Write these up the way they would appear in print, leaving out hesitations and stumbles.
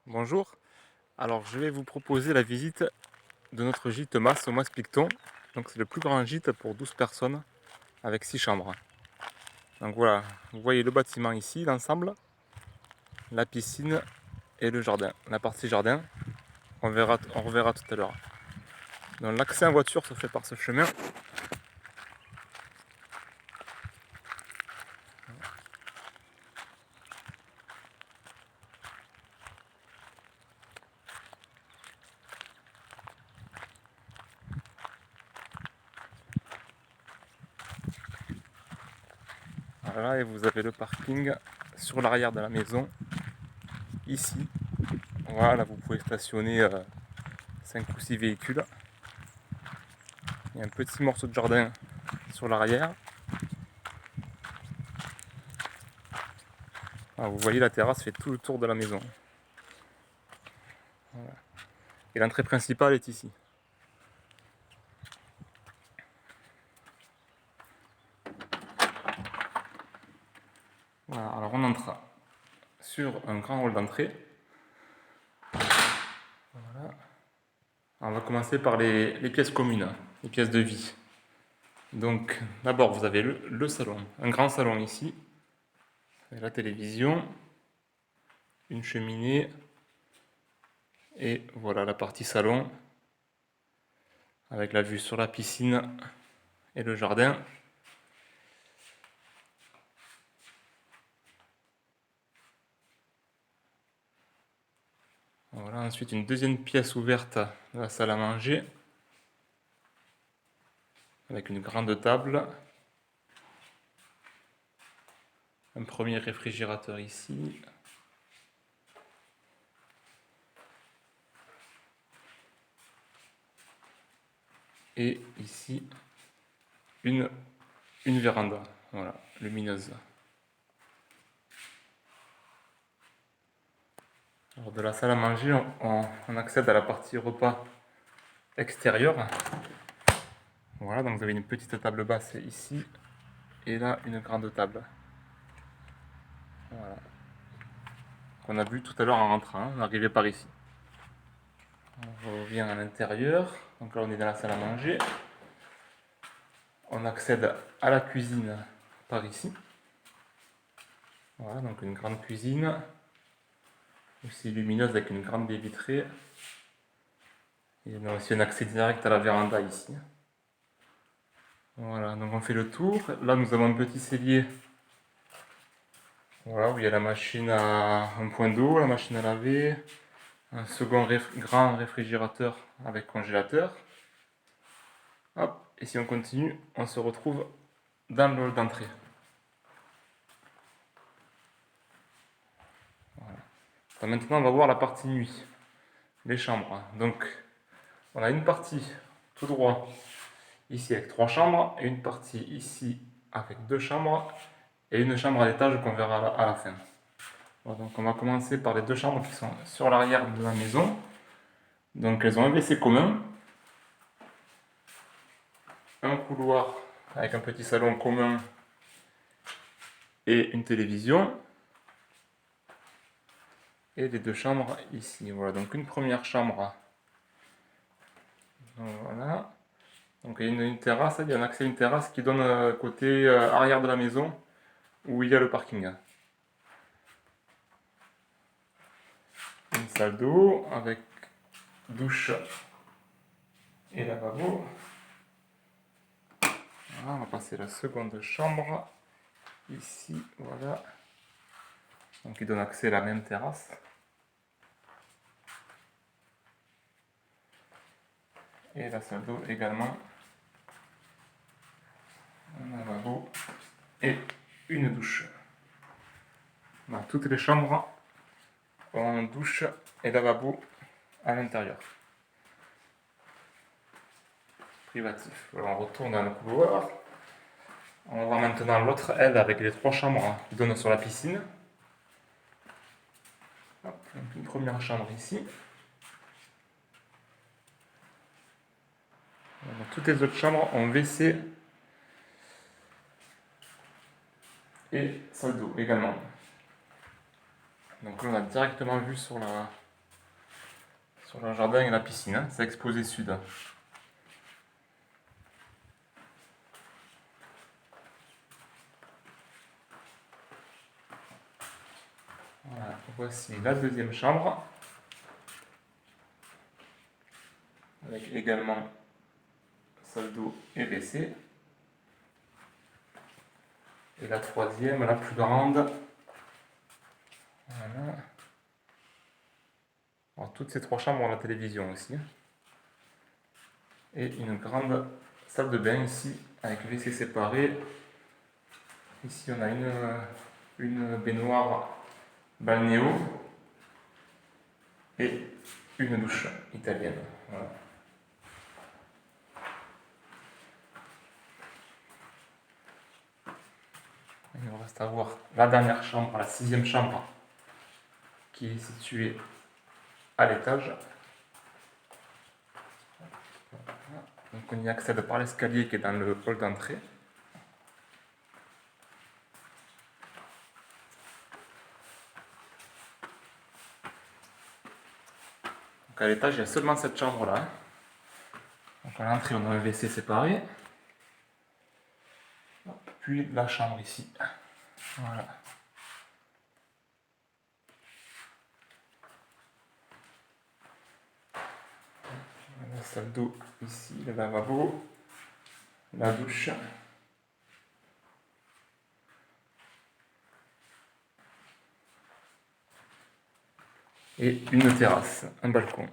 Bonjour, alors je vais vous proposer la visite de notre gîte Mas au Mas Picton. Donc c'est le plus grand gîte pour 12 personnes avec 6 chambres. Donc voilà, vous voyez le bâtiment ici, l'ensemble, la piscine et le jardin. La partie jardin, on reverra tout à l'heure. Donc l'accès en voiture se fait par ce chemin. Voilà, et vous avez le parking sur l'arrière de la maison, ici. Voilà, vous pouvez stationner 5 ou 6 véhicules. Il y a un petit morceau de jardin sur l'arrière. Ah, vous voyez, la terrasse fait tout le tour de la maison. Voilà. Et l'entrée principale est ici. Voilà, alors on entre sur un grand hall d'entrée. Voilà. On va commencer par les pièces communes, les pièces de vie. Donc d'abord vous avez le salon, un grand salon ici, la télévision, une cheminée, et voilà la partie salon, avec la vue sur la piscine et le jardin. Voilà, ensuite une deuxième pièce ouverte, la salle à manger, avec une grande table. Un premier réfrigérateur ici. Et ici, une véranda, voilà, lumineuse. Alors de la salle à manger, on accède à la partie repas extérieure. Voilà, donc vous avez une petite table basse ici, et là une grande table. Voilà. Qu'on a vu tout à l'heure en rentrant, on arrivait par ici. On revient à l'intérieur, donc là on est dans la salle à manger. On accède à la cuisine par ici. Voilà, donc une grande cuisine, aussi lumineuse avec une grande baie vitrée. Et on a aussi un accès direct à la véranda ici. Voilà, donc on fait le tour. Là nous avons un petit cellier, voilà, où il y a la machine à un point d'eau, la machine à laver, un second grand réfrigérateur avec congélateur. Hop, et si on continue, on se retrouve dans le hall d'entrée. Voilà. Maintenant, on va voir la partie nuit, les chambres. Donc, on a une partie tout droit ici avec 3 chambres, et une partie ici avec 2 chambres, et une chambre à l'étage qu'on verra à la fin. Voilà, donc on va commencer par les 2 chambres qui sont sur l'arrière de la maison. Donc elles ont un WC commun, un couloir avec un petit salon commun et une télévision, et les 2 chambres ici. Voilà, donc une première chambre. Voilà. Donc il y a une terrasse, il y a un accès à une terrasse qui donne côté arrière de la maison où il y a le parking. Une salle d'eau avec douche et lavabo. Voilà, on va passer à la seconde chambre. Ici, voilà. Donc il donne accès à la même terrasse. Et la salle d'eau également. Un lavabo et une douche. Dans toutes les chambres ont douche et lavabo à l'intérieur. Privatif. Alors on retourne dans le couloir. On va voir maintenant l'autre aile avec les 3 chambres qui donnent sur la piscine. Hop, donc une première chambre ici. Donc, toutes les autres chambres ont WC et salle d'eau également. Donc là on a directement vu sur sur le jardin et la piscine, hein. C'est exposé sud. Voilà, voici la deuxième chambre, avec également salle d'eau et WC. Et la troisième, la plus grande. Voilà. Alors, toutes ces trois chambres ont la télévision aussi. Et une grande salle de bain ici, avec WC séparé. Ici, on a une baignoire balnéo et une douche italienne. Voilà. Il nous reste à voir la dernière chambre, la sixième chambre, qui est située à l'étage. Donc on y accède par l'escalier qui est dans le hall d'entrée. Donc à l'étage, il y a seulement cette chambre-là. Donc à l'entrée, on a un WC séparé. Puis la chambre ici. Voilà. La salle d'eau ici, le lavabo, la douche. Et une terrasse, un balcon.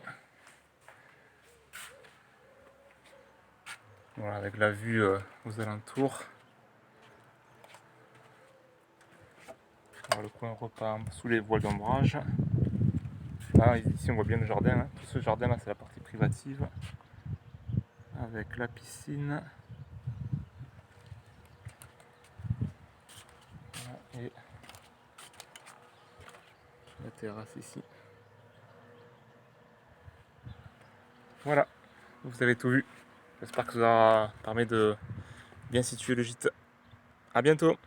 Voilà, avec la vue aux alentours. Alors, le coin repas sous les voiles d'ombrage. Là, ici, on voit bien le jardin. Hein. Tout ce jardin-là, c'est la partie privative. Avec la piscine. Voilà, et la terrasse ici. Voilà, vous avez tout vu. J'espère que ça permet de bien situer le gîte. A bientôt!